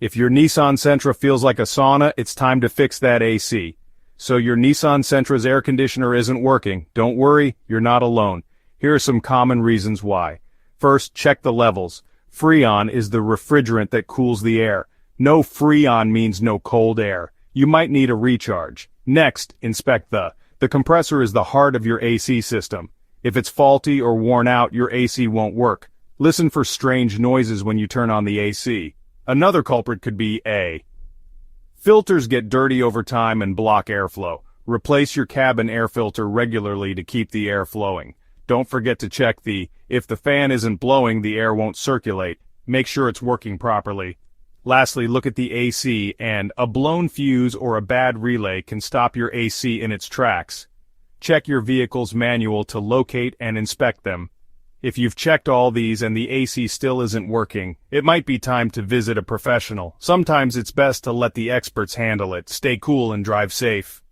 If your Nissan Sentra feels like a sauna, it's time to fix that AC. So your Nissan Sentra's air conditioner isn't working. Don't worry, you're not alone. Here are some common reasons why. First, check the levels. Freon is the refrigerant that cools the air. No freon means no cold air. You might need a recharge. Next, inspect the compressor is the heart of your AC system. If it's faulty or worn out, your AC won't work. Listen for strange noises when you turn on the AC. Another culprit could be filters get dirty over time and block airflow. Replace your cabin air filter regularly to keep the air flowing. Don't forget to check if the fan isn't blowing, the air won't circulate. Make sure it's working properly. Lastly, look at the AC, and a blown fuse or a bad relay can stop your AC in its tracks. Check your vehicle's manual to locate and inspect them. If you've checked all these and the AC still isn't working, it might be time to visit a professional. Sometimes it's best to let the experts handle it. Stay cool and drive safe.